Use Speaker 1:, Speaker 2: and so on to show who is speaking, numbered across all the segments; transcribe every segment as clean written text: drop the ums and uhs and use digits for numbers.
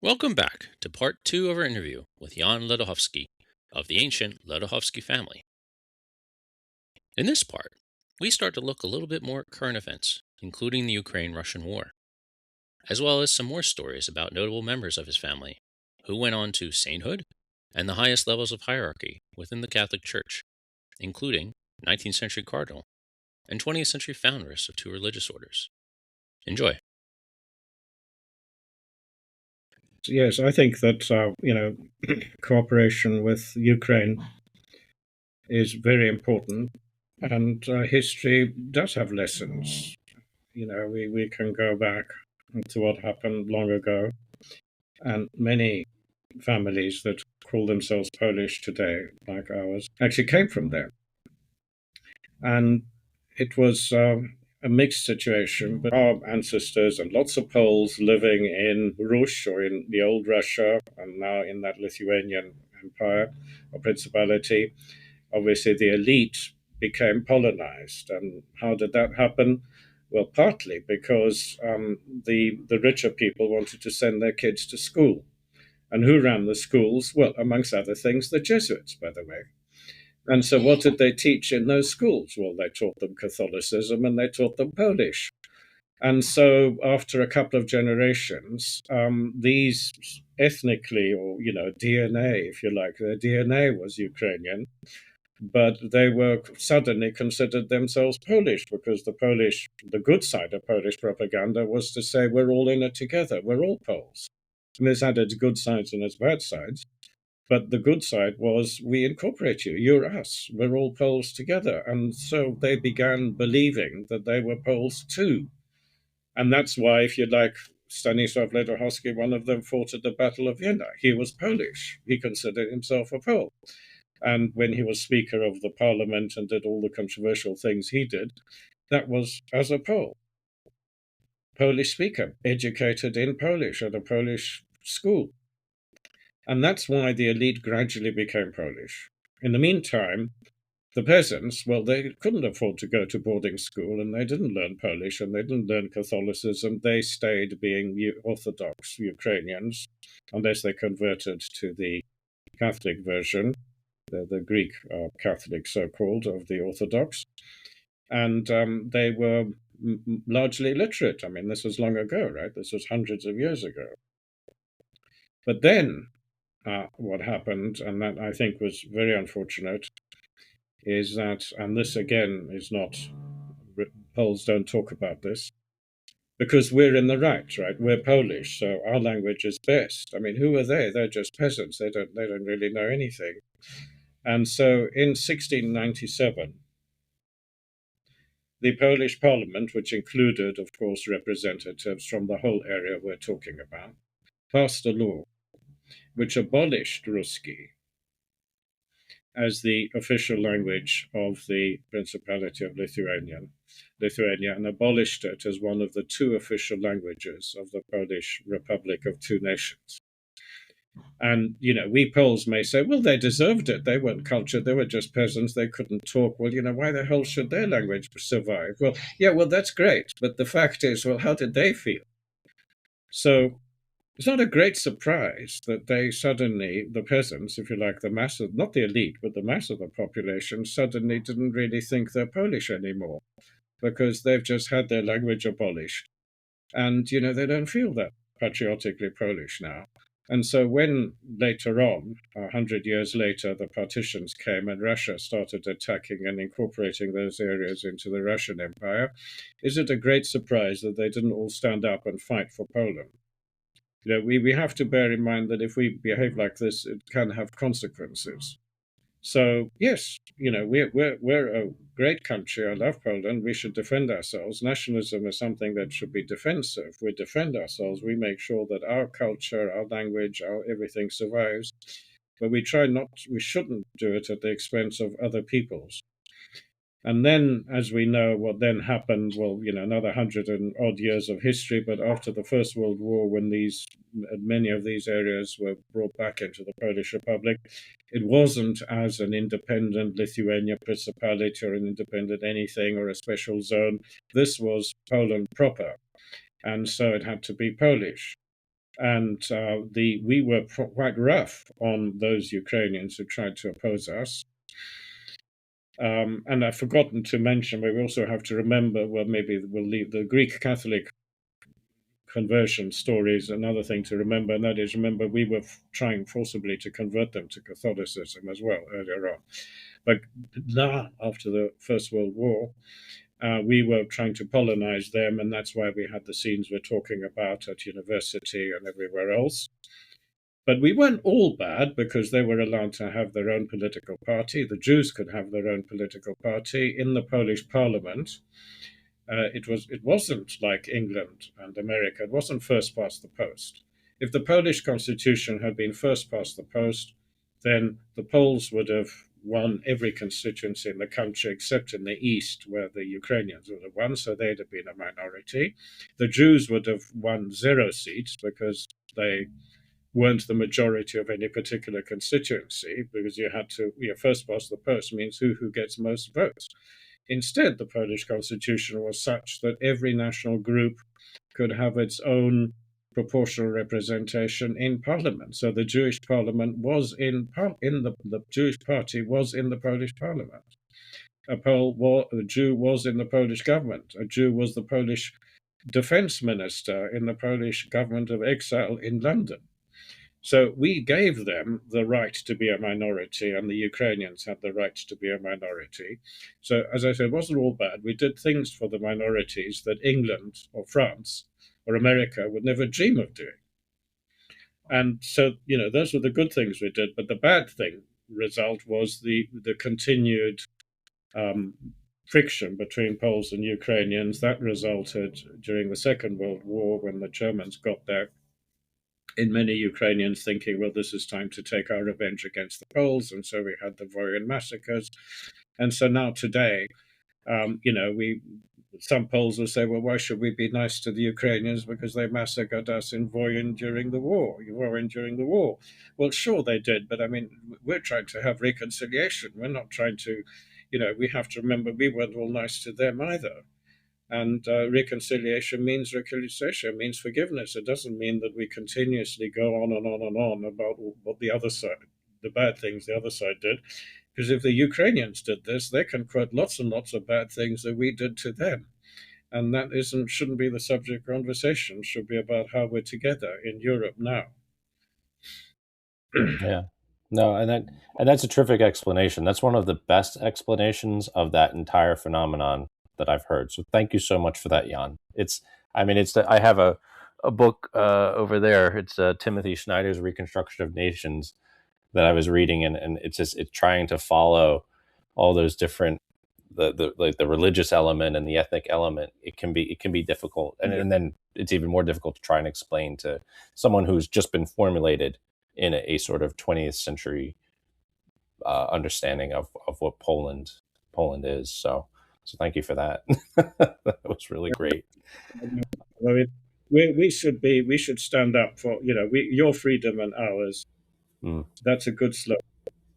Speaker 1: Welcome back to part 2 of our interview with Jan Ledochowski of the ancient Ledochowski family. In this part, we start to look a little bit more at current events, including the Ukraine-Russian war, as well as some more stories about notable members of his family who went on to sainthood and the highest levels of hierarchy within the Catholic Church, including 19th century Cardinal and 20th century foundress of two religious orders. Enjoy.
Speaker 2: Yes, I think that cooperation with Ukraine is very important, and history does have lessons. We can go back to what happened long ago, and many families that call themselves Polish today, like ours, actually came from there. And it was a mixed situation, but our ancestors and lots of Poles living in Rus or in the old Russia and now in that Lithuanian empire or principality, obviously the elite became Polonized. And how did that happen? Well, partly because the richer people wanted to send their kids to school. And who ran the schools? Well, amongst other things, the Jesuits, by the way. And so, what did they teach in those schools? Well, they taught them Catholicism and they taught them Polish. And so, after a couple of generations, these ethnically, or DNA, if you like, their DNA was Ukrainian, but they were suddenly considered themselves Polish because the good side of Polish propaganda was to say we're all in it together, we're all Poles. And this had its good sides and its bad sides. But the good side was we incorporate you. You're us. We're all Poles together. And so they began believing that they were Poles too. And that's why, if you like, Stanisław Ledochowski, one of them fought at the Battle of Vienna. He was Polish. He considered himself a Pole. And when he was Speaker of the Parliament and did all the controversial things he did, that was as a Pole. Polish speaker, educated in Polish at a Polish school. And that's why the elite gradually became Polish. In the meantime, the peasants, well, they couldn't afford to go to boarding school and they didn't learn Polish and they didn't learn Catholicism. They stayed being Orthodox Ukrainians unless they converted to the Catholic version, the Greek Catholic so-called of the Orthodox. And they were largely illiterate. I mean, this was long ago, right? This was hundreds of years ago. But then what happened, and that I think was very unfortunate, is that, and this again is not, Poles don't talk about this, because we're in the right? We're Polish, so our language is best. I mean, who are they? They're just peasants. They don't really know anything. And so in 1697, the Polish Parliament, which included, of course, representatives from the whole area we're talking about, passed a law which abolished Ruski as the official language of the Principality of Lithuania, and abolished it as one of the two official languages of the Polish Republic of Two Nations. And, we Poles may say, well, they deserved it. They weren't cultured. They were just peasants. They couldn't talk. Well, why the hell should their language survive? Well, yeah, well, that's great. But the fact is, well, how did they feel? So it's not a great surprise that they suddenly, the peasants, if you like, the mass of, not the elite, but the mass of the population, suddenly didn't really think they're Polish anymore because they've just had their language abolished. And, they don't feel that patriotically Polish now. And so when later on, 100 years later, the partitions came and Russia started attacking and incorporating those areas into the Russian Empire, is it a great surprise that they didn't all stand up and fight for Poland? We have to bear in mind that if we behave like this, it can have consequences. So yes, we're a great country. I love Poland. We should defend ourselves. Nationalism is something that should be defensive. We defend ourselves. We make sure that our culture, our language, our everything survives. But we shouldn't do it at the expense of other people's. And then, as we know, what then happened, well, another 100 and odd years of history, but after the First World War, when many of these areas were brought back into the Polish Republic, it wasn't as an independent Lithuania principality or an independent anything or a special zone. This was Poland proper. And so it had to be Polish. and we were quite rough on those Ukrainians who tried to oppose us. And I've forgotten to mention, but we also have to remember, well, maybe we'll leave the Greek Catholic conversion stories, another thing to remember, and that is, remember, we were trying forcibly to convert them to Catholicism as well earlier on. But now, after the First World War, we were trying to Polonize them, and that's why we had the scenes we're talking about at university and everywhere else. But we weren't all bad, because they were allowed to have their own political party. The Jews could have their own political party in the Polish parliament. It wasn't like England and America. It wasn't first past the post. If the Polish constitution had been first past the post, then the Poles would have won every constituency in the country except in the east, where the Ukrainians would have won, so they'd have been a minority. The Jews would have won 0 seats because they weren't the majority of any particular constituency, because you had to, first past the post means who gets most votes. Instead, the Polish constitution was such that every national group could have its own proportional representation in parliament. So the Jewish parliament was the Jewish party was in the Polish parliament. A Jew was in the Polish government. A Jew was the Polish defense minister in the Polish government of exile in London. So we gave them the right to be a minority, and the Ukrainians had the right to be a minority. So, as I said, it wasn't all bad. We did things for the minorities that England or France or America would never dream of doing. And so, those were the good things we did. But the bad result was the continued friction between Poles and Ukrainians. That resulted during the Second World War, when the Germans got there, in many Ukrainians thinking, well, this is time to take our revenge against the Poles. And so we had the Voyin massacres. And so now today, some Poles will say, well, why should we be nice to the Ukrainians because they massacred us in Voyin during the war? Well, sure they did, but I mean, we're trying to have reconciliation. We're not trying to, we have to remember we weren't all nice to them either. And reconciliation means forgiveness. It doesn't mean that we continuously go on and on and on about what the other side, the bad things the other side did. Because if the Ukrainians did this, they can quote lots and lots of bad things that we did to them. And that shouldn't be the subject of conversation. It should be about how we're together in Europe now.
Speaker 3: Yeah. No, and that's a terrific explanation. That's one of the best explanations of that entire phenomenon that I've heard. So thank you so much for that, Jan. I have a book over there. It's Timothy Snyder's Reconstruction of Nations that I was reading, and it's trying to follow all those different the religious element and the ethnic element. It can be difficult, and then it's even more difficult to try and explain to someone who's just been formulated in a sort of 20th century understanding of what Poland is. So thank you for that. That was really great.
Speaker 2: I mean, we should stand up for your freedom and ours. That's a good slogan.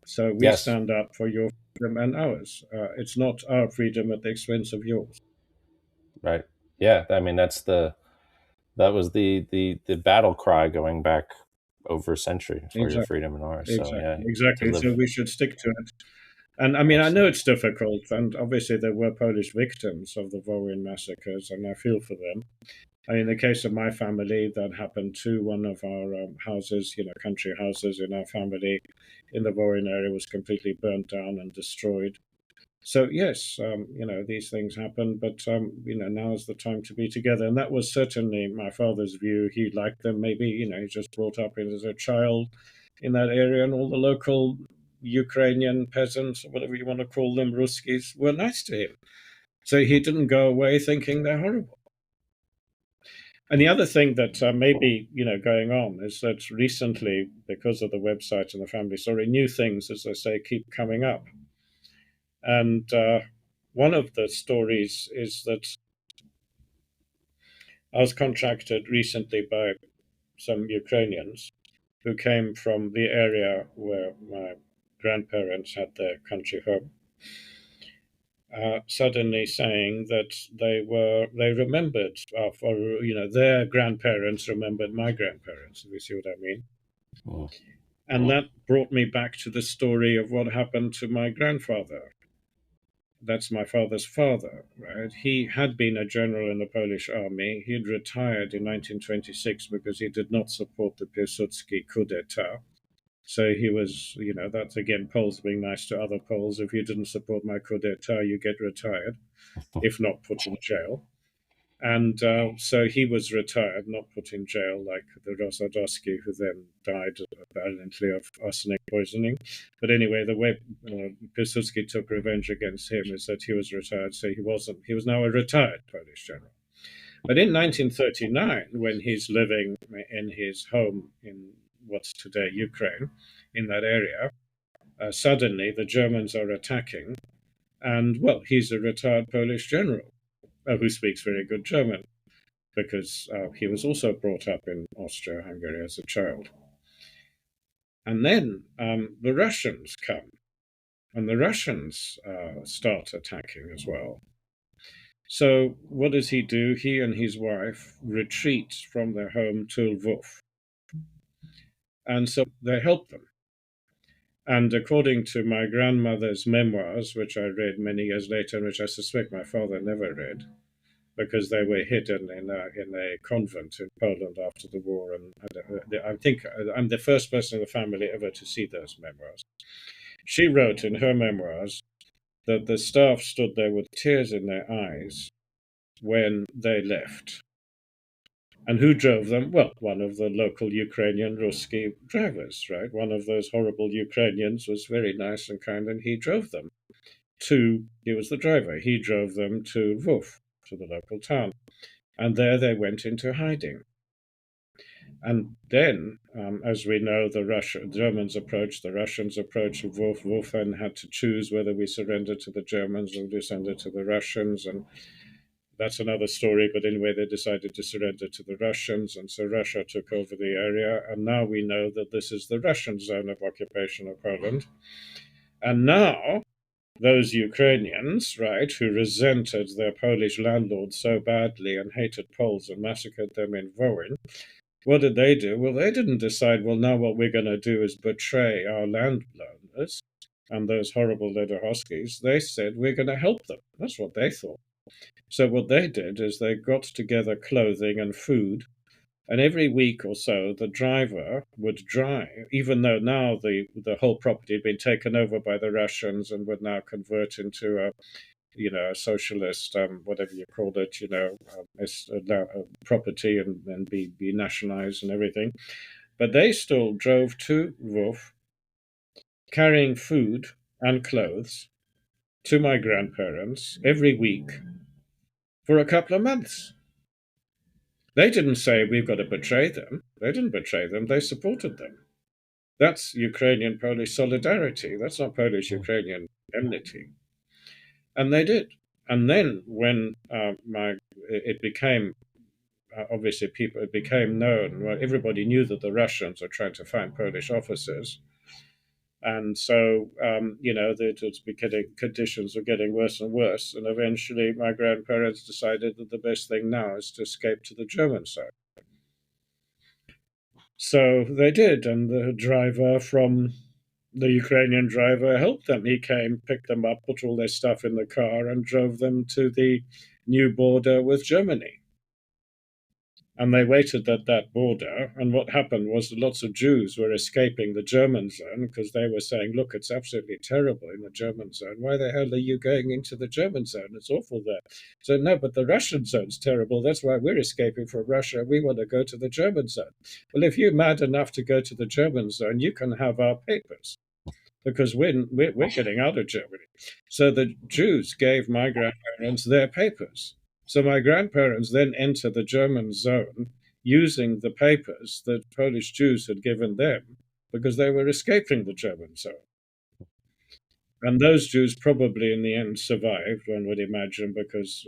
Speaker 2: So we stand up for your freedom and ours. It's not our freedom at the expense of yours.
Speaker 3: Right. Yeah. I mean, that was the battle cry going back over a century for your freedom and ours.
Speaker 2: Exactly. So we should stick to it. And I mean, I know it's difficult, and obviously there were Polish victims of the Voyin massacres, and I feel for them. I mean, in the case of my family, that happened to one of our houses, country houses in our family in the Voyin area was completely burnt down and destroyed. So yes, these things happen, but now is the time to be together, and that was certainly my father's view. He liked them. Maybe he just brought up as a child in that area, and all the local Ukrainian peasants, or whatever you want to call them, Ruskies, were nice to him. So he didn't go away thinking they're horrible. And the other thing that may be, going on is that recently, because of the website and the family story, new things, as I say, keep coming up. And one of the stories is that I was contracted recently by some Ukrainians who came from the area where my grandparents had their country home. suddenly saying that they remembered, their grandparents remembered my grandparents, if you see what I mean.
Speaker 3: Mm.
Speaker 2: And that brought me back to the story of what happened to my grandfather. That's my father's father, right? He had been a general in the Polish army. He'd retired in 1926 because he did not support the Piłsudski coup d'etat. So he was, that's again Poles being nice to other Poles. If you didn't support my coup d'etat, you get retired, if not put in jail. And so he was retired, not put in jail like the Ledochowski, who then died apparently of arsenic poisoning. But anyway, the way Piłsudski took revenge against him is that he was retired, so he was now a retired Polish general. But in 1939, when he's living in his home in what's today Ukraine, in that area, suddenly the Germans are attacking. And, well, he's a retired Polish general who speaks very good German, because he was also brought up in Austria-Hungary as a child. And then the Russians come, and the Russians start attacking as well. So what does he do? He and his wife retreat from their home to Lvov. And so they help them. And according to my grandmother's memoirs, which I read many years later, and which I suspect my father never read, because they were hidden in a convent in Poland after the war. And I think I'm the first person in the family ever to see those memoirs. She wrote in her memoirs that the staff stood there with tears in their eyes when they left. And who drove them? Well, one of the local Ukrainian Ruski drivers, right? One of those horrible Ukrainians was very nice and kind, and he drove them he was the driver. He drove them to Lvov, to the local town. And there they went into hiding. And then, as we know, the Germans approached, the Russians approached Lvov. Lvov then had to choose whether we surrender to the Germans or we surrender to the Russians. And that's another story. But anyway, they decided to surrender to the Russians. And so Russia took over the area. And now we know that this is the Russian zone of occupation of Poland. And now those Ukrainians, right, who resented their Polish landlords so badly and hated Poles and massacred them in Wołyń, what did they do? Well, they didn't decide, well, now what we're going to do is betray our landowners and those horrible Ledochowskis. They said, we're going to help them. That's what they thought. So what they did is they got together clothing and food. And every week or so, the driver would drive, even though now the whole property had been taken over by the Russians and would now convert into a socialist, whatever you called it, property and be nationalized and everything. But they still drove to Lvov, carrying food and clothes to my grandparents every week for a couple of months. They didn't say we've got to betray them. They didn't betray them. They supported them. That's Ukrainian-Polish solidarity. That's not Polish-Ukrainian enmity. And they did. And then when it became obviously it became known. Well, everybody knew that the Russians were trying to find Polish officers. And so, conditions were getting worse and worse. And eventually my grandparents decided that the best thing now is to escape to the German side. So they did. And the Ukrainian driver helped them. He came, picked them up, put all their stuff in the car and drove them to the new border with Germany. And they waited at that border. And what happened was that lots of Jews were escaping the German zone because they were saying, look, it's absolutely terrible in the German zone. Why the hell are you going into the German zone? It's awful there. So, no, but the Russian zone's terrible. That's why we're escaping from Russia. We want to go to the German zone. Well, if you're mad enough to go to the German zone, you can have our papers, because we're getting out of Germany. So the Jews gave my grandparents their papers. So my grandparents then enter the German zone using the papers that Polish Jews had given them because they were escaping the German zone. And those Jews probably in the end survived, one would imagine, because,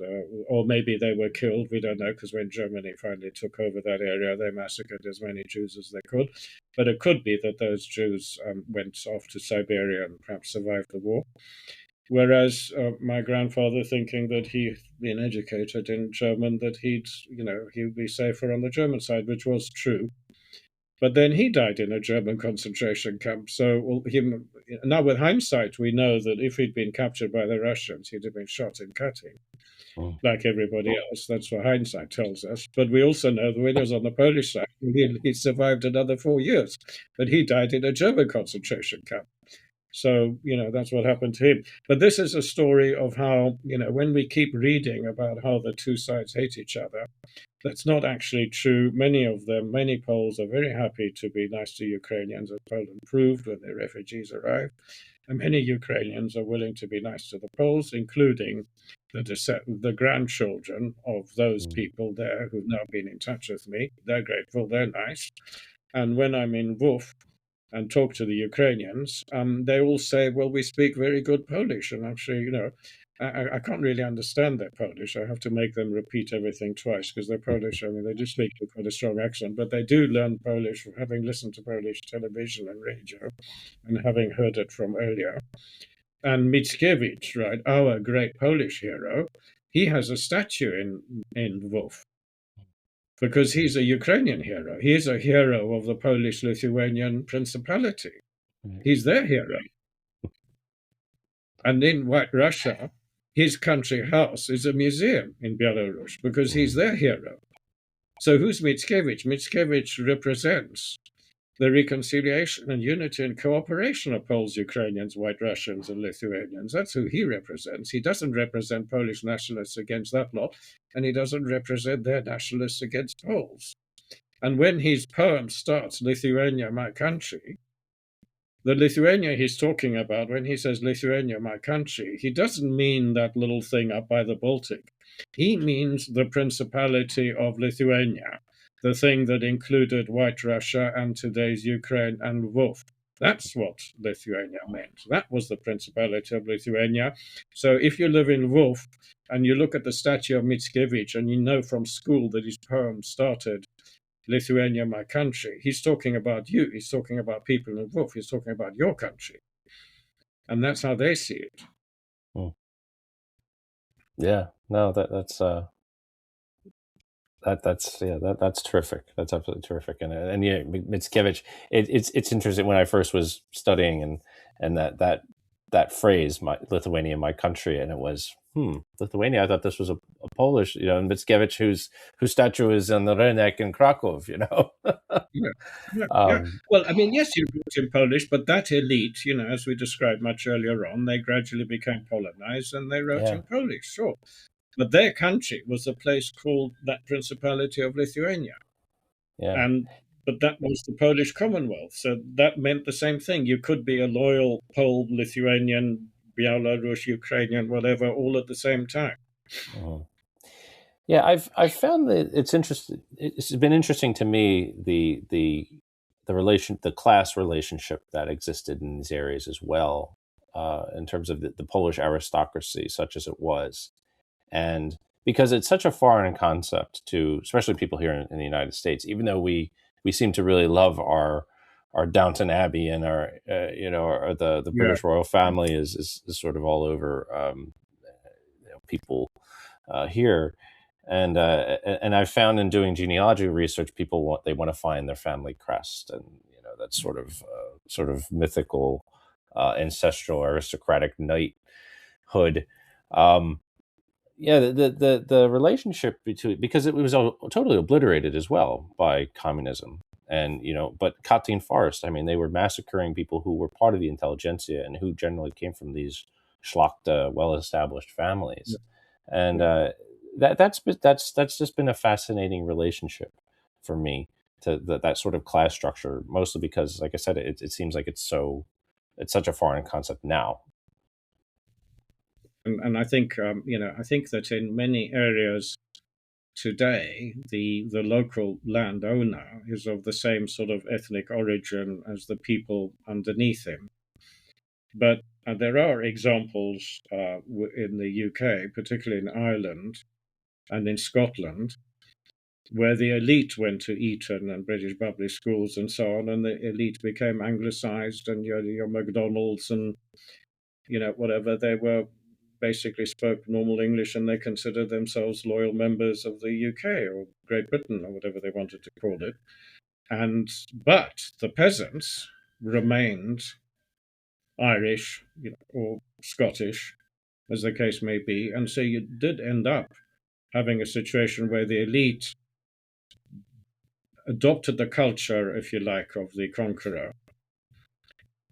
Speaker 2: or maybe they were killed, we don't know, because when Germany finally took over that area, they massacred as many Jews as they could. But it could be that those Jews went off to Siberia and perhaps survived the war. Whereas my grandfather, thinking that he'd been educated in German, that he'd be safer on the German side, which was true. But then he died in a German concentration camp. So now with hindsight, we know that if he'd been captured by the Russians, he'd have been shot in Katyn, like everybody else. That's what hindsight tells us. But we also know that when he was on the Polish side, he survived another 4 years. But he died in a German concentration camp. So, that's what happened to him. But this is a story of how, when we keep reading about how the two sides hate each other, that's not actually true. Many Poles are very happy to be nice to Ukrainians, as Poland proved when the refugees arrived. And many Ukrainians are willing to be nice to the Poles, including the grandchildren of those people there who've now been in touch with me. They're grateful, they're nice. And when I'm in Lwów and talk to the Ukrainians, they all say, well, we speak very good Polish. And actually, I can't really understand their Polish. I have to make them repeat everything twice because they're Polish. I mean, they do speak with quite a strong accent, but they do learn Polish from having listened to Polish television and radio and having heard it from earlier. And Mickiewicz, right, our great Polish hero, he has a statue in Lwów because he's a Ukrainian hero. He's a hero of the Polish-Lithuanian Principality. He's their hero. And in White Russia, his country house is a museum in Belarus because he's their hero. So who's Mickiewicz? Mickiewicz represents the reconciliation and unity and cooperation of Poles, Ukrainians, White Russians, and Lithuanians. That's who he represents. He doesn't represent Polish nationalists against that lot, and he doesn't represent their nationalists against Poles. And when his poem starts, Lithuania, my country, the Lithuania he's talking about, when he says Lithuania, my country, he doesn't mean that little thing up by the Baltic. He means the Principality of Lithuania, the thing that included White Russia and today's Ukraine and Lwów. That's what Lithuania meant. That was the Principality of Lithuania. So if you live in Lwów and you look at the statue of Mickiewicz and you know from school that his poem started Lithuania, my country, he's talking about you. He's talking about people in Lwów. He's talking about your country. And that's how they see it.
Speaker 3: Yeah, no, that's terrific. That's absolutely terrific. And yeah, Mickiewicz, it's interesting when I first was studying and that phrase, Lithuania, my country, and it was Lithuania. I thought this was a Polish, and Mickiewicz, whose statue is on the Rynek in Krakow,
Speaker 2: Yeah. Well, I mean, yes, you wrote in Polish, but that elite, as we described much earlier on, they gradually became Polonized and they wrote in Polish, sure. But their country was a place called that Principality of Lithuania.
Speaker 3: Yeah.
Speaker 2: But that was the Polish Commonwealth. So that meant the same thing. You could be a loyal Pole, Lithuanian, Belarus, Ukrainian, whatever, all at the same time.
Speaker 3: Yeah, I've found that it's interesting. It's been interesting to me the class relationship that existed in these areas as well, in terms of the Polish aristocracy, such as it was, and because it's such a foreign concept to especially people here in the United States, even though we seem to really love our Downton Abbey and our or the British royal family is sort of all over people here. And I've found in doing genealogy research, people want to find their family crest, and that sort of mythical, ancestral, aristocratic knighthood. The relationship between, because it was totally obliterated as well by communism, and but Katyn Forest, I mean, they were massacring people who were part of the intelligentsia and who generally came from these Szlachta, well-established families, and that's just been a fascinating relationship for me to that sort of class structure, mostly because, like I said, it seems like it's such a foreign concept now.
Speaker 2: And I think I think that in many areas today, the local landowner is of the same sort of ethnic origin as the people underneath him. But there are examples in the UK, particularly in Ireland and in Scotland, where the elite went to Eton and British public schools and so on, and the elite became anglicised, and your McDonald's and whatever, they were basically spoke normal English, and they considered themselves loyal members of the UK or Great Britain or whatever they wanted to call it. But the peasants remained Irish, or Scottish, as the case may be. And so you did end up having a situation where the elite adopted the culture, if you like, of the conqueror.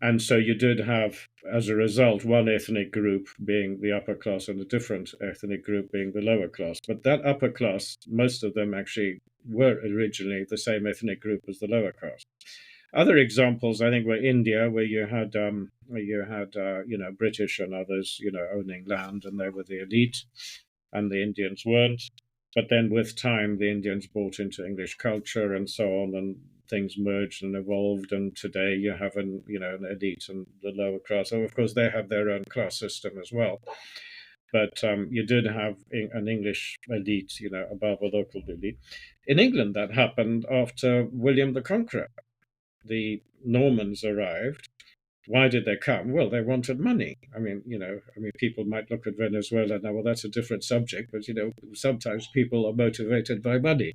Speaker 2: And so you did have, as a result, one ethnic group being the upper class and a different ethnic group being the lower class. But that upper class, most of them actually were originally the same ethnic group as the lower class. Other examples, I think, were India, where you had British and others, owning land, and they were the elite, and the Indians weren't. But then with time, the Indians bought into English culture and so on, and things merged and evolved. And today you have an elite and the lower class. So of course they have their own class system as well. But you did have an English elite, above a local elite. In England, that happened after William the Conqueror. The Normans arrived. Why did they come? Well, they wanted money. I mean, people might look at Venezuela now, well, that's a different subject, but, sometimes people are motivated by money.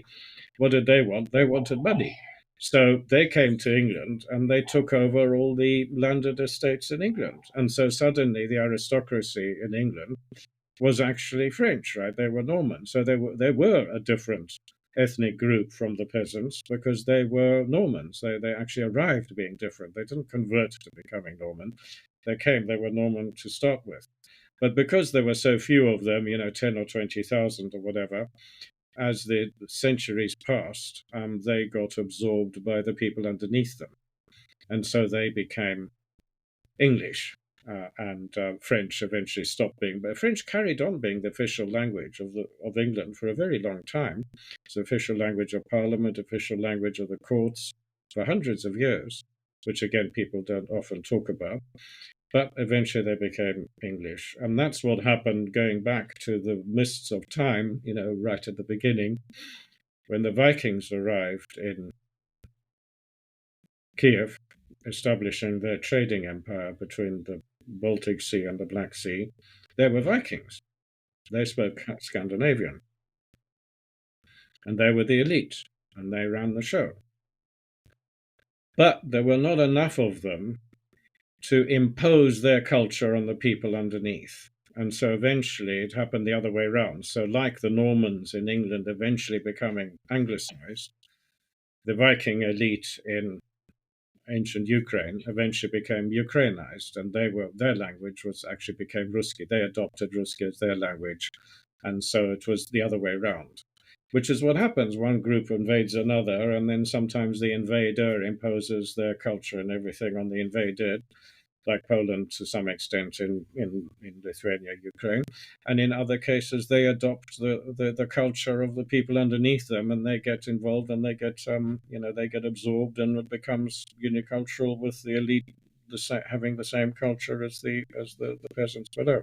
Speaker 2: What did they want? They wanted money. So they came to England and they took over all the landed estates in England. And so suddenly the aristocracy in England was actually French, right? They were Norman. So they were a different ethnic group from the peasants because they were Normans. They actually arrived being different. They didn't convert to becoming Norman. They were Norman to start with. But because there were so few of them, 10 or 20,000 or whatever, as the centuries passed, they got absorbed by the people underneath them. And so they became English. And French eventually stopped being, but French carried on being the official language of England for a very long time. It's the official language of Parliament, official language of the courts for hundreds of years, which again people don't often talk about. But eventually they became English, and that's what happened going back to the mists of time. Right at the beginning, when the Vikings arrived in Kiev, establishing their trading empire between the Baltic Sea and the Black Sea, they were Vikings. They spoke Scandinavian. And they were the elite, and they ran the show. But there were not enough of them to impose their culture on the people underneath. And so eventually it happened the other way around. So like the Normans in England eventually becoming anglicized, the Viking elite in ancient Ukraine eventually became Ukrainized, and their language became Ruski. They adopted Ruski as their language, and so it was the other way around, which is what happens. One group invades another, and then sometimes the invader imposes their culture and everything on the invaded, like Poland to some extent in Lithuania, Ukraine. And in other cases, they adopt the culture of the people underneath them, and they get involved, and they get absorbed, and it becomes unicultural with the elite having the same culture as the peasants below.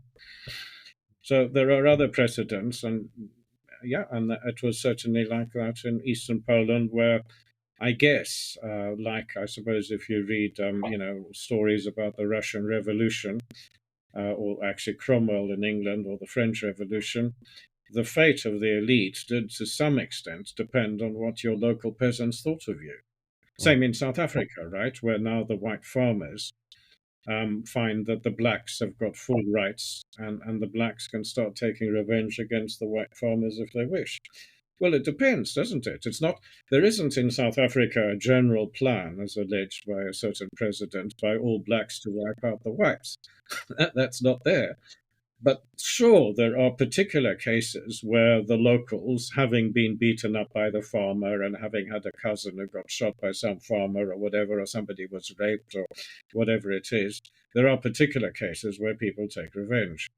Speaker 2: So there are other precedents, and it was certainly like that in Eastern Poland, where I guess, I suppose if you read, stories about the Russian Revolution, or actually Cromwell in England, or the French Revolution, the fate of the elite did to some extent depend on what your local peasants thought of you. Same in South Africa, right, where now the white farmers find that the blacks have got full rights, and the blacks can start taking revenge against the white farmers if they wish. Well, it depends, doesn't it? There isn't in South Africa a general plan, as alleged by a certain president, by all blacks to wipe out the whites. That's not there. But sure, there are particular cases where the locals, having been beaten up by the farmer and having had a cousin who got shot by some farmer or whatever, or somebody was raped or whatever it is, there are particular cases where people take revenge.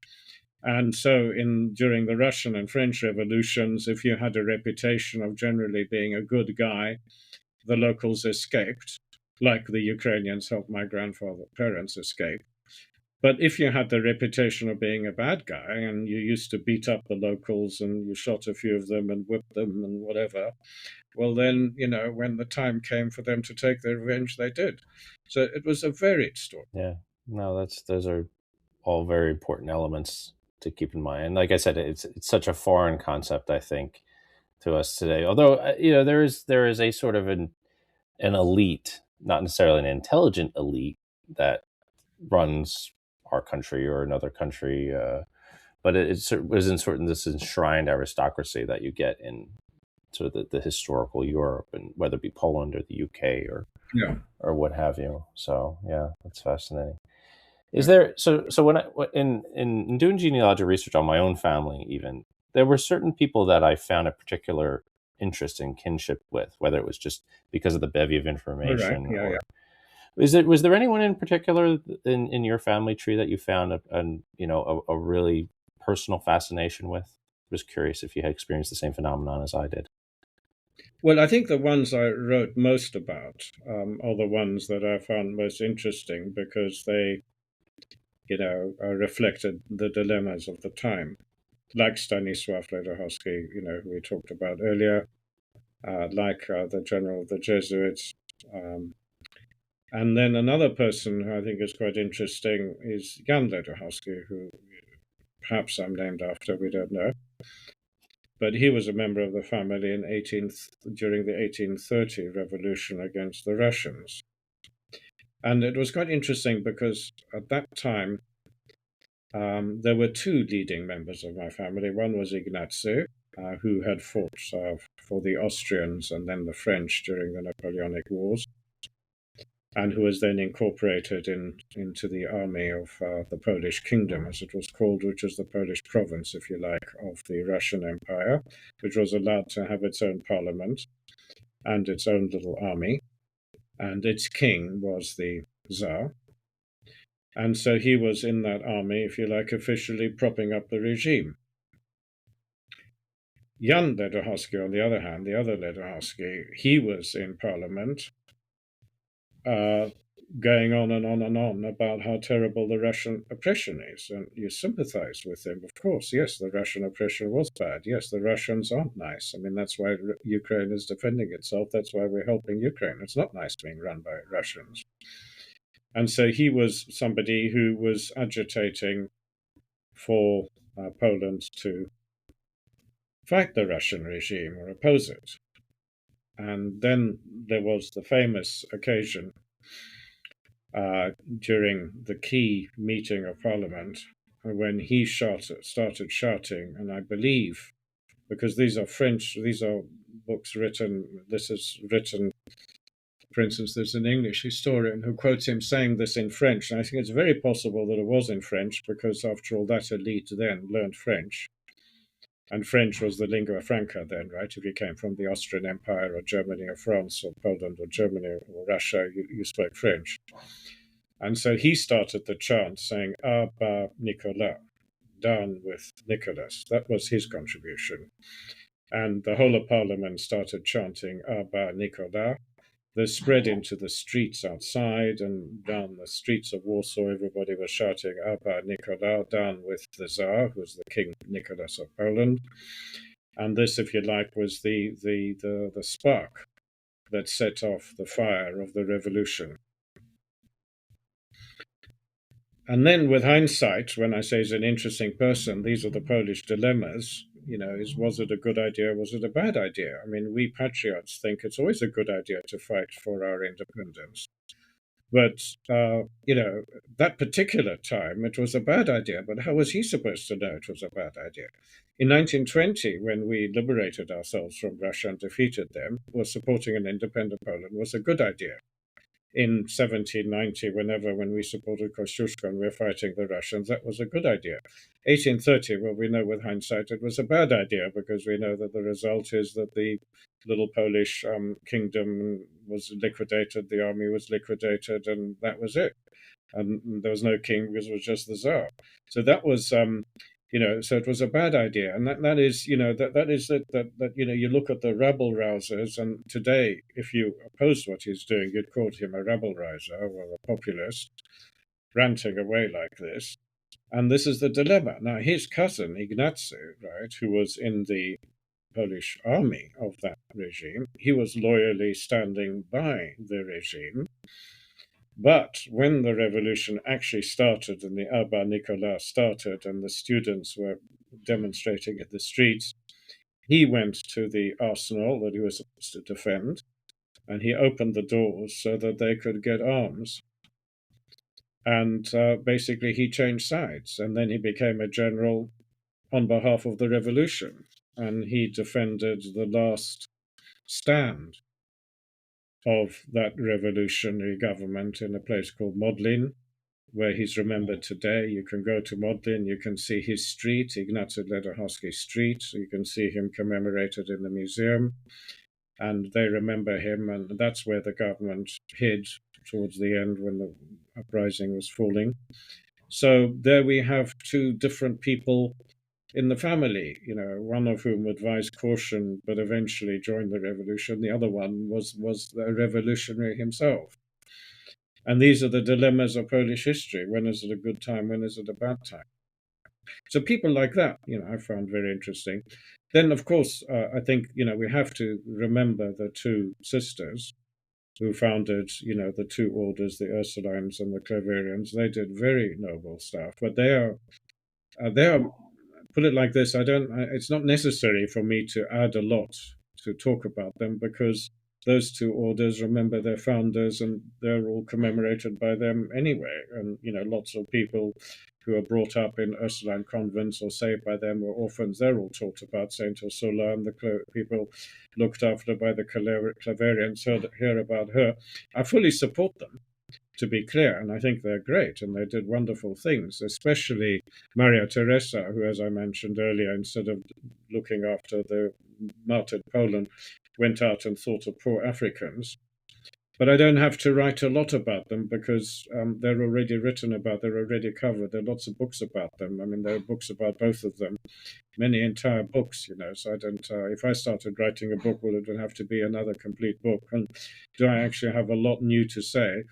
Speaker 2: And so during the Russian and French revolutions, if you had a reputation of generally being a good guy, the locals escaped, like the Ukrainians helped my grandfather's parents escape. But if you had the reputation of being a bad guy and you used to beat up the locals and you shot a few of them and whipped them and whatever, well then, when the time came for them to take their revenge, they did. So it was a varied story.
Speaker 3: Yeah, no, those are all very important elements to keep in mind. And like I said, it's such a foreign concept, I think, to us today. Although there is a sort of an elite, not necessarily an intelligent elite, that runs our country or another country, but it isn't sort of this enshrined aristocracy that you get in sort of the historical Europe, and whether it be Poland or the UK or what have you. So yeah, that's fascinating. Is there so when in doing genealogical research on my own family, even there were certain people that I found a particular interest and kinship with, whether it was just because of the bevy of information,
Speaker 2: Right.
Speaker 3: was there anyone in particular in your family tree that you found a really personal fascination with? I was curious if you had experienced the same phenomenon as I did.
Speaker 2: Well, I think the ones I wrote most about are the ones that I found most interesting because they, reflected the dilemmas of the time, like Stanisław Ledochowski, who we talked about earlier, like the general of the Jesuits. And then another person who I think is quite interesting is Jan Ledochowski, who perhaps I'm named after, we don't know. But he was a member of the family during the 1830 revolution against the Russians. And it was quite interesting because at that time, there were two leading members of my family. One was Ignacy, who had fought for the Austrians and then the French during the Napoleonic Wars, and who was then incorporated into the army of the Polish Kingdom, as it was called, which was the Polish province, if you like, of the Russian Empire, which was allowed to have its own parliament and its own little army, and its king was the Tsar. And so he was in that army, if you like, officially propping up the regime. Jan Ledochowski, on the other hand, the other Ledochowski, he was in parliament, going on and on and on about how terrible the Russian oppression is. And you sympathize with him, of course. Yes, the Russian oppression was bad. Yes, the Russians aren't nice. I mean, that's why Ukraine is defending itself. That's why we're helping Ukraine. It's not nice being run by Russians. And so he was somebody who was agitating for Poland to fight the Russian regime or oppose it. And then there was the famous occasion during the key meeting of Parliament when he started shouting, and I believe, because these are books written, this is written, for instance, there's an English historian who quotes him saying this in French, and I think it's very possible that it was in French, because after all, that elite then learned French. And French was the lingua franca then, right? If you came from the Austrian Empire or Germany or France or Poland or Germany or Russia, you spoke French. And so he started the chant saying, "Ah, bah, Nicolas," down with Nicholas. That was his contribution. And the whole of Parliament started chanting, "Ah, bah, Nicolas." This spread into the streets outside, and down the streets of Warsaw, everybody was shouting, "Ah, bah, Nicolas," down with the Tsar, who was the King Nicholas of Poland. And this, if you like, was the spark that set off the fire of the revolution. And then with hindsight, when I say he's an interesting person, these are the Polish dilemmas. Was it a good idea? Was it a bad idea? I mean, we patriots think it's always a good idea to fight for our independence. But, that particular time, it was a bad idea. But how was he supposed to know it was a bad idea? In 1920, when we liberated ourselves from Russia and defeated them, was supporting an independent Poland was a good idea. In 1790, when we supported Kosciuszko and we're fighting the Russians, that was a good idea. 1830, well, we know with hindsight it was a bad idea, because we know that the result is that the little Polish kingdom was liquidated, the army was liquidated, and that was it. And there was no king because it was just the Tsar. So that was so it was a bad idea, and that is you look at the rabble rousers, and today, if you opposed what he's doing, you'd call him a rabble rouser or a populist, ranting away like this. And this is the dilemma. Now, his cousin Ignacy, right, who was in the Polish army of that regime, he was loyally standing by the regime. But when the revolution actually started and the Abba Nicolas started and the students were demonstrating in the streets, he went to the arsenal that he was supposed to defend, and he opened the doors so that they could get arms. And basically, he changed sides, and then he became a general on behalf of the revolution, and he defended the last stand of that revolutionary government in a place called Modlin, where he's remembered today. You can go to Modlin, you can see his street, Ignacy Ledochowski Street, you can see him commemorated in the museum, and they remember him, and that's where the government hid towards the end when the uprising was falling. So there we have two different people in the family, one of whom advised caution but eventually joined the revolution. The other one was a revolutionary himself. And these are the dilemmas of Polish history. When is it a good time? When is it a bad time? So people like that, I found very interesting. Then, of course, I think, we have to remember the two sisters who founded, the two orders, the Ursulines and the Claverians. They did very noble stuff, but they are, put it like this, it's not necessary for me to add a lot to talk about them, because those two orders remember their founders and they're all commemorated by them anyway. And, lots of people who are brought up in Ursuline convents or saved by them or orphans, they're all taught about Saint Ursula, and the people looked after by the Claverians hear about her. I fully support them, to be clear, and I think they're great, and they did wonderful things, especially Maria Teresa, who, as I mentioned earlier, instead of looking after the martyred Poland, went out and thought of poor Africans. But I don't have to write a lot about them, because they're already written about, they're already covered. There are lots of books about them. I mean, there are books about both of them, many entire books, so I don't, if I started writing a book, well, it would have to be another complete book. And do I actually have a lot new to say?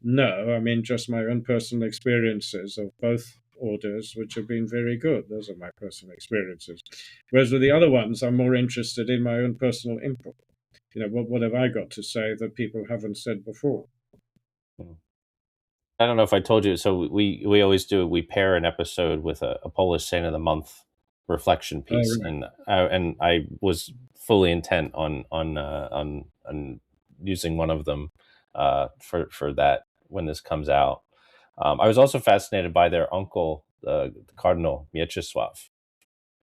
Speaker 2: No, I mean, just my own personal experiences of both orders, which have been very good. Those are my personal experiences. Whereas with the other ones, I'm more interested in my own personal input. What have I got to say that people haven't said before?
Speaker 3: I don't know if I told you. So we always do. We pair an episode with a Polish Saint of the Month reflection piece,
Speaker 2: Oh, right.
Speaker 3: and I was fully intent on using one of them for that when this comes out. I was also fascinated by their uncle, the Cardinal Mieczysław.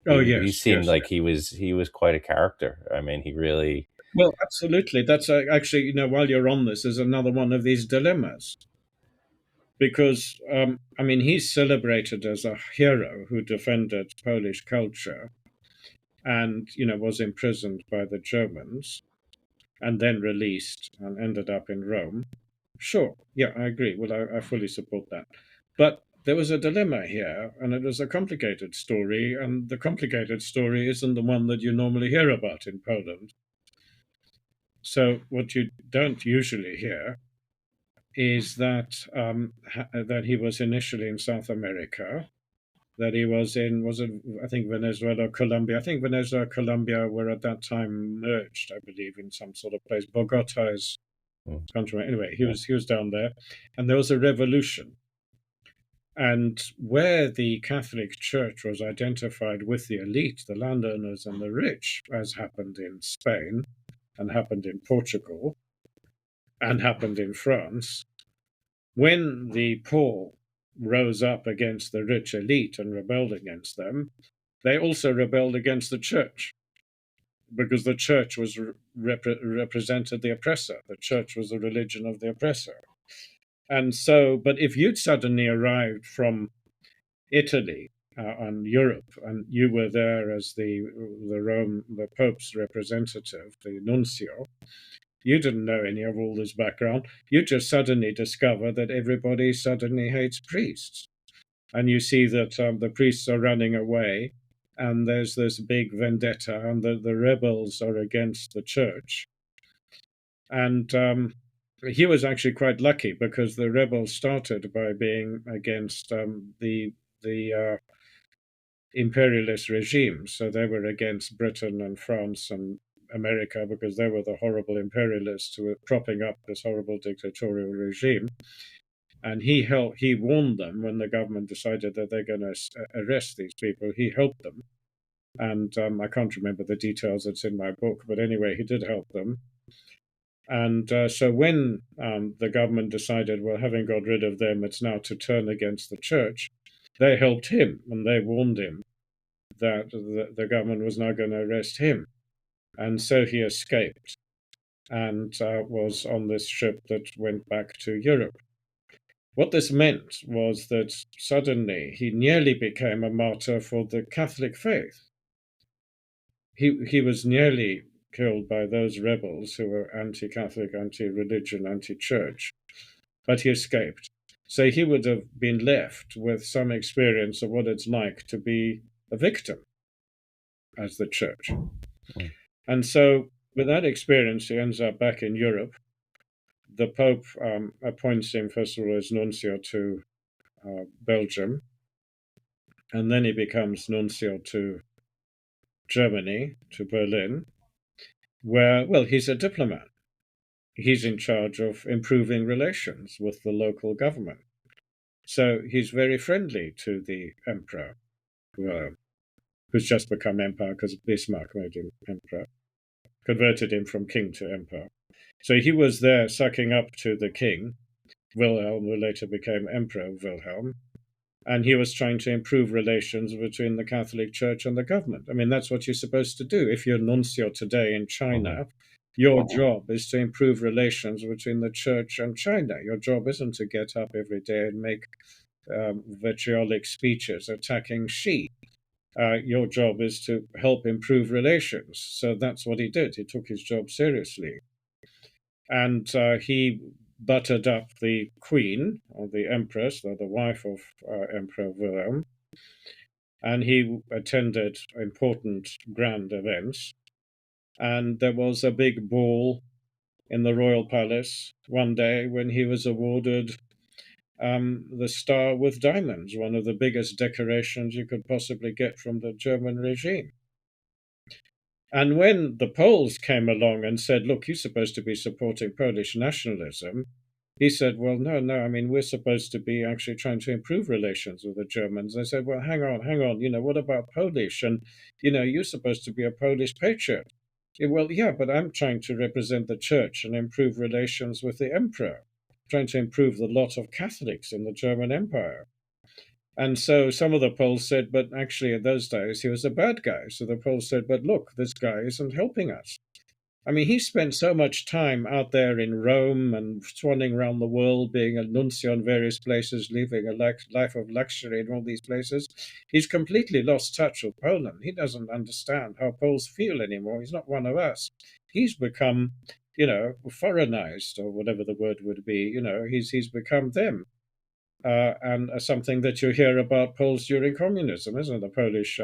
Speaker 2: Oh,
Speaker 3: He
Speaker 2: yes,
Speaker 3: seemed
Speaker 2: yes.
Speaker 3: like he was quite a character. I mean, he really.
Speaker 2: Well, absolutely. That's actually, while you're on this, is another one of these dilemmas. Because, I mean, he's celebrated as a hero who defended Polish culture and, was imprisoned by the Germans and then released and ended up in Rome. Sure, yeah, I agree. Well, I fully support that. But there was a dilemma here, and it was a complicated story, and the complicated story isn't the one that you normally hear about in Poland. So what you don't usually hear is that that he was initially in South America, that he was I think Venezuela, Colombia. I think Venezuela, Colombia were at that time merged, I believe, in some sort of place. Bogota is country. Anyway, he was down there, and there was a revolution. And where the Catholic Church was identified with the elite, the landowners and the rich, as happened in Spain and happened in Portugal and happened in France, when the poor rose up against the rich elite and rebelled against them, they also rebelled against the church, because the church was represented the oppressor. The church was the religion of the oppressor. And so, but if you'd suddenly arrived from Italy and Europe, and you were there as the Pope's representative, the nuncio, you didn't know any of all this background. You just suddenly discover that everybody suddenly hates priests. And you see that the priests are running away, and there's this big vendetta, and the rebels are against the church. And he was actually quite lucky, because the rebels started by being against the imperialist regime. So they were against Britain and France and America because they were the horrible imperialists who were propping up this horrible dictatorial regime. And he warned them when the government decided that they're going to arrest these people. He helped them. And I can't remember the details, it's in my book, but anyway, he did help them. And so when the government decided, well, having got rid of them, it's now to turn against the church, they helped him and they warned him that the government was now going to arrest him. And so he escaped and was on this ship that went back to Europe. What this meant was that suddenly he nearly became a martyr for the Catholic faith. He was nearly killed by those rebels who were anti-Catholic, anti-religion, anti-church, but he escaped. So he would have been left with some experience of what it's like to be a victim as the church. And so with that experience, he ends up back in Europe. The Pope appoints him, first of all, as nuncio to Belgium, and then he becomes nuncio to Germany, to Berlin, where, well, he's a diplomat. He's in charge of improving relations with the local government. So he's very friendly to the emperor, who's just become emperor because Bismarck made him emperor, converted him from king to emperor. So he was there sucking up to the king, Wilhelm, who later became Emperor Wilhelm, and he was trying to improve relations between the Catholic Church and the government. I mean, that's what you're supposed to do. If you're nuncio today in China, your job is to improve relations between the Church and China. Your job isn't to get up every day and make vitriolic speeches attacking Xi. Your job is to help improve relations. So that's what he did. He took his job seriously. And he buttered up the queen, or the empress, or the wife of Emperor Wilhelm, and he attended important grand events. And there was a big ball in the royal palace one day when he was awarded the Star with Diamonds, one of the biggest decorations you could possibly get from the German regime. And when the Poles came along and said, look, you're supposed to be supporting Polish nationalism, he said, well, no, I mean, we're supposed to be actually trying to improve relations with the Germans. They said, well, hang on, what about Polish? And, you're supposed to be a Polish patriot. Yeah, well, yeah, but I'm trying to represent the church and improve relations with the emperor, trying to improve the lot of Catholics in the German Empire. And so some of the Poles said, but actually in those days he was a bad guy. So the Poles said, but look, this guy isn't helping us. I mean, he spent so much time out there in Rome and swanning around the world, being a nuncio in various places, living a life of luxury in all these places. He's completely lost touch with Poland. He doesn't understand how Poles feel anymore. He's not one of us. He's become, foreignized, or whatever the word would be. He's become them. And something that you hear about Poles during communism, isn't it? The Polish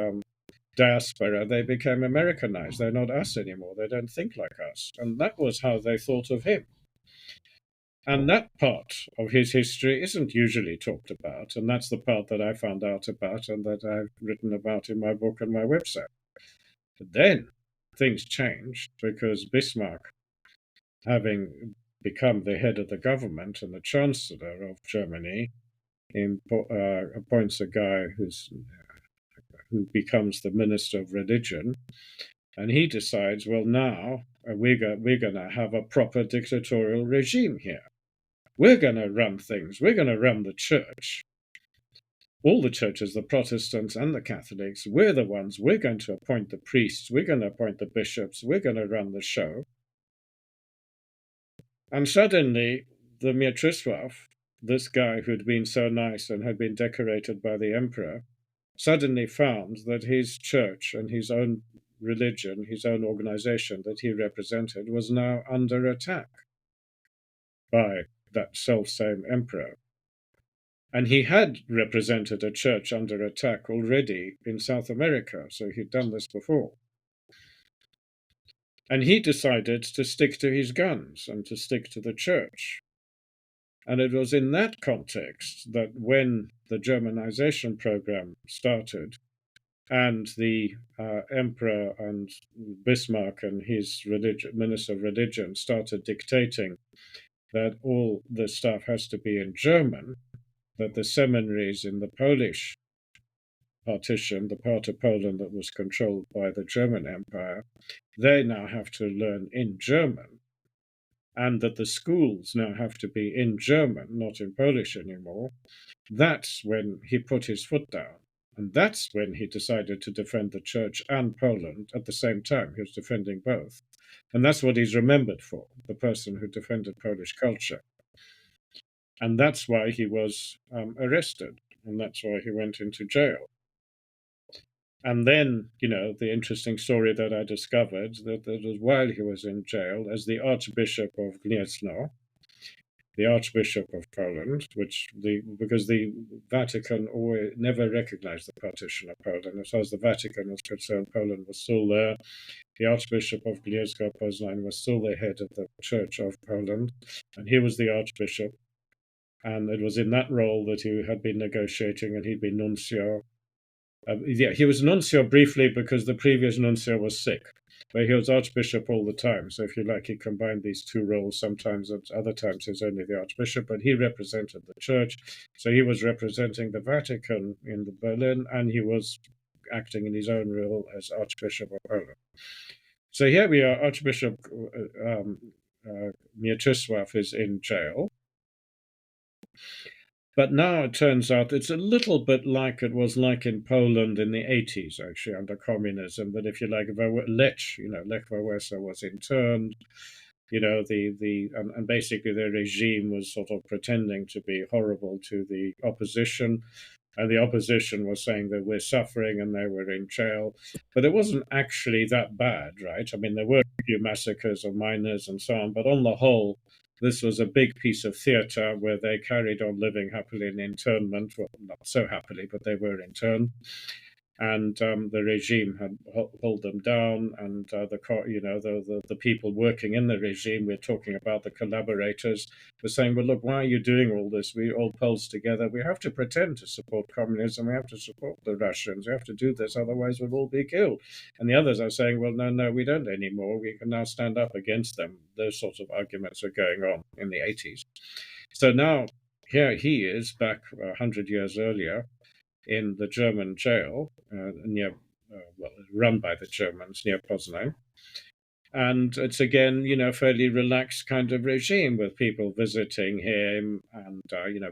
Speaker 2: diaspora, they became Americanized. They're not us anymore. They don't think like us. And that was how they thought of him. And that part of his history isn't usually talked about. And that's the part that I found out about and that I've written about in my book and my website. But then things changed because Bismarck, having become the head of the government and the chancellor of Germany, appoints a guy who becomes the minister of religion, and he decides, well, now we're going to have a proper dictatorial regime here. We're going to run things. We're going to run the church. All the churches, the Protestants and the Catholics, we're the ones. We're going to appoint the priests. We're going to appoint the bishops. We're going to run the show. And suddenly, the Mieczysław, this guy who'd been so nice and had been decorated by the emperor, suddenly found that his church and his own religion, his own organization that he represented, was now under attack by that self-same emperor. And he had represented a church under attack already in South America, so he'd done this before. And he decided to stick to his guns and to stick to the church. And it was in that context that when the Germanization program started, and the emperor and Bismarck and his minister of religion started dictating that all the stuff has to be in German, that the seminaries in the Polish partition, the part of Poland that was controlled by the German Empire, they now have to learn in German, and that the schools now have to be in German, not in Polish anymore. That's when he put his foot down. And that's when he decided to defend the church and Poland at the same time. He was defending both. And that's what he's remembered for, the person who defended Polish culture. And that's why he was arrested. And that's why he went into jail. And then, the interesting story that I discovered, that was while he was in jail, as the Archbishop of Gniezno, the Archbishop of Poland, because the Vatican never recognized the partition of Poland. As far as the Vatican was concerned, Poland was still there. The Archbishop of Gniezno-Poznań was still the head of the Church of Poland, and he was the Archbishop. And it was in that role that he had been negotiating, and he'd been nuncio. He was nuncio briefly because the previous nuncio was sick, but he was archbishop all the time. So if you like, he combined these two roles. Sometimes at other times he's only the archbishop, but he represented the church. So he was representing the Vatican in the Berlin, and he was acting in his own role as Archbishop of Poland. So here we are, Archbishop Mieczysław is in jail. But now it turns out it's a little bit like it was like in Poland in the 80s, actually, under communism, that if you like, Lech Wałęsa was interned, and basically the regime was sort of pretending to be horrible to the opposition. And the opposition was saying that we're suffering and they were in jail. But it wasn't actually that bad, right? I mean, there were a few massacres of miners and so on, but on the whole, this was a big piece of theatre where they carried on living happily in internment. Well, not so happily, but they were interned. And the regime had held them down, and the people working in the regime, we're talking about the collaborators, were saying, well, look, why are you doing all this? We all Poles together. We have to pretend to support communism. We have to support the Russians. We have to do this, otherwise we'll all be killed. And the others are saying, well, no, we don't anymore. We can now stand up against them. Those sorts of arguments were going on in the 80s. So now here he is back 100 years earlier, in the German jail run by the Germans near Poznań. And it's again, fairly relaxed kind of regime with people visiting him, and,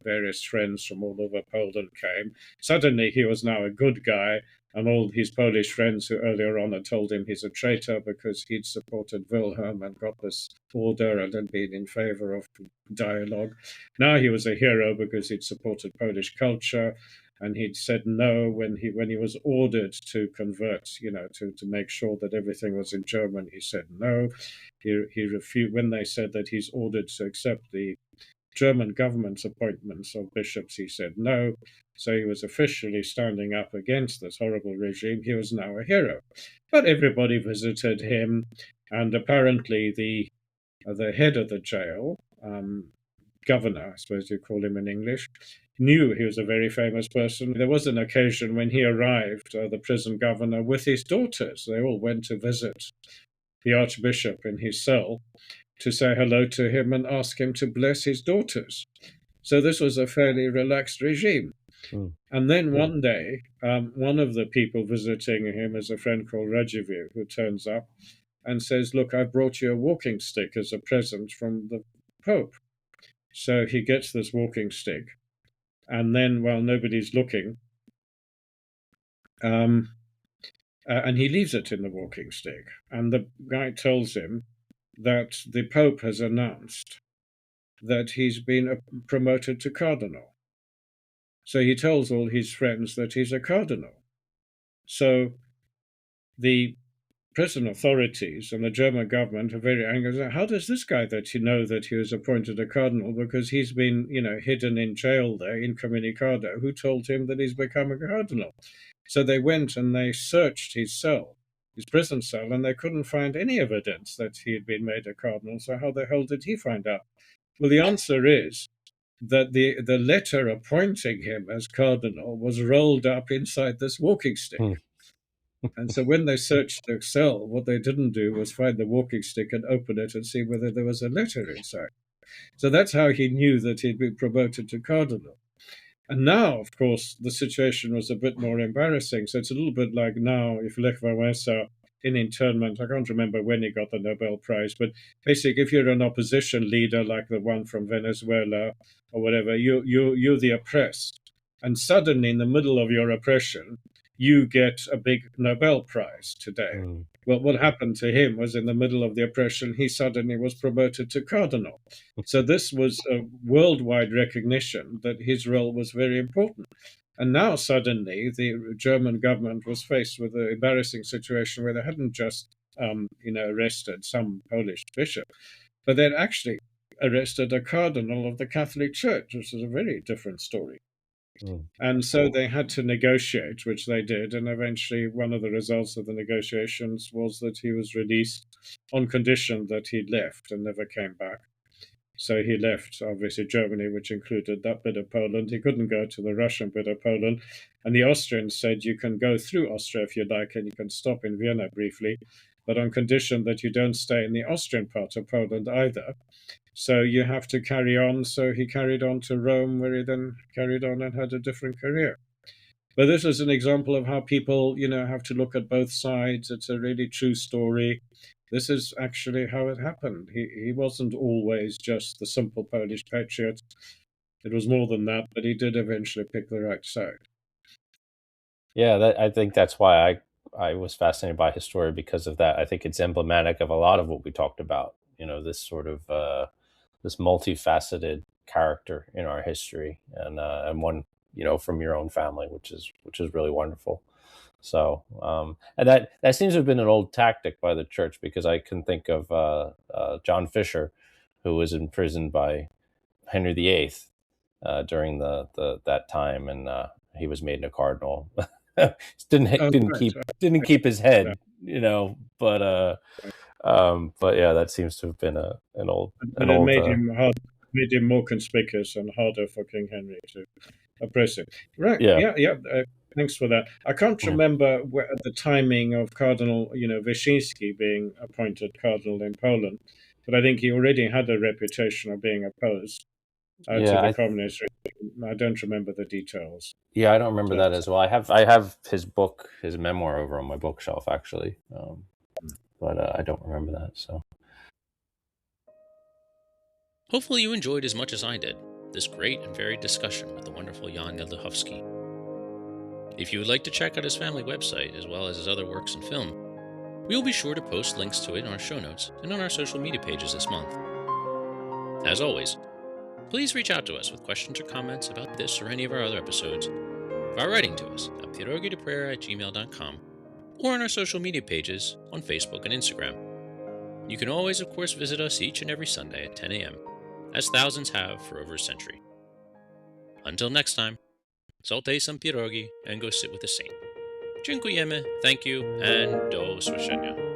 Speaker 2: various friends from all over Poland came. Suddenly he was now a good guy, and all his Polish friends who earlier on had told him he's a traitor because he'd supported Wilhelm and got this order and had been in favor of dialogue. Now he was a hero because he'd supported Polish culture. And he'd said no when he was ordered to convert, to make sure that everything was in German. He said no. He refused when they said that he's ordered to accept the German government's appointments of bishops. He said no. So he was officially standing up against this horrible regime. He was now a hero. But everybody visited him, and apparently the head of the jail, governor, I suppose you call him in English, knew he was a very famous person. There was an occasion when he arrived, the prison governor, with his daughters. They all went to visit the archbishop in his cell to say hello to him and ask him to bless his daughters. So this was a fairly relaxed regime. Mm. And then one day, one of the people visiting him is a friend called Radziwiłł, who turns up and says, look, I brought you a walking stick as a present from the Pope. So he gets this walking stick. And then, while nobody's looking, and he leaves it in the walking stick. And the guy tells him that the Pope has announced that he's been promoted to Cardinal. So he tells all his friends that he's a Cardinal. So the prison authorities and the German government are very angry. How does this guy that that he was appointed a cardinal, because he's been, hidden in jail there, incommunicado? Who told him that he's become a cardinal? So they went and they searched his cell, his prison cell, and they couldn't find any evidence that he had been made a cardinal. So how the hell did he find out? Well, the answer is that the letter appointing him as cardinal was rolled up inside this walking stick. And so when they searched Excel, what they didn't do was find the walking stick and open it and see whether there was a letter inside. So that's how he knew that he'd been promoted to Cardinal. And now, of course, the situation was a bit more embarrassing. So it's a little bit like now if Lech Wałęsa in internment, I can't remember when he got the Nobel Prize, but basically, if you're an opposition leader like the one from Venezuela or whatever, you're the oppressed. And suddenly, in the middle of your oppression, you get a big Nobel Prize today.
Speaker 3: Mm.
Speaker 2: Well, what happened to him was in the middle of the oppression, he suddenly was promoted to Cardinal. So this was a worldwide recognition that his role was very important. And now suddenly the German government was faced with an embarrassing situation where they hadn't just, arrested some Polish bishop, but they'd actually arrested a cardinal of the Catholic Church, which is a very different story.
Speaker 3: Mm.
Speaker 2: And so they had to negotiate, which they did. And eventually, one of the results of the negotiations was that he was released on condition that he left and never came back. So he left, obviously, Germany, which included that bit of Poland. He couldn't go to the Russian bit of Poland. And the Austrians said, you can go through Austria if you like, and you can stop in Vienna briefly, but on condition that you don't stay in the Austrian part of Poland either. So you have to carry on. So he carried on to Rome, where he then carried on and had a different career. But this is an example of how people, have to look at both sides. It's a really true story. This is actually how it happened. He wasn't always just the simple Polish patriot. It was more than that, but he did eventually pick the right side.
Speaker 3: Yeah, I think that's why I was fascinated by his story, because of that. I think it's emblematic of a lot of what we talked about. This sort of this multifaceted character in our history, and one from your own family, which is really wonderful. So, and that seems to have been an old tactic by the church, because I can think of John Fisher, who was imprisoned by Henry VIII during that time, and he was made a cardinal. Didn't keep his head, but yeah, that seems to have been an old
Speaker 2: But it made him more conspicuous and harder for King Henry to oppress him. Right?
Speaker 3: Yeah.
Speaker 2: Yeah. Thanks for that. I can't remember the timing of Cardinal, Wyszynski being appointed cardinal in Poland, but I think he already had a reputation of being opposed to the communist regime. I don't remember the details.
Speaker 3: Yeah, I don't remember that as well. I have his book, his memoir, over on my bookshelf actually, but I don't remember that. So,
Speaker 1: hopefully you enjoyed as much as I did this great and varied discussion with the wonderful Jan Ledochowski. If you would like to check out his family website as well as his other works and film, we will be sure to post links to it in our show notes and on our social media pages this month. As always, please reach out to us with questions or comments about this or any of our other episodes by writing to us at pierogideprayer@gmail.com or on our social media pages on Facebook and Instagram. You can always, of course, visit us each and every Sunday at 10 a.m., as thousands have for over a century. Until next time, saltej some pierogi and go sit with a saint. Dziękujemy, thank you, and do słyszenia.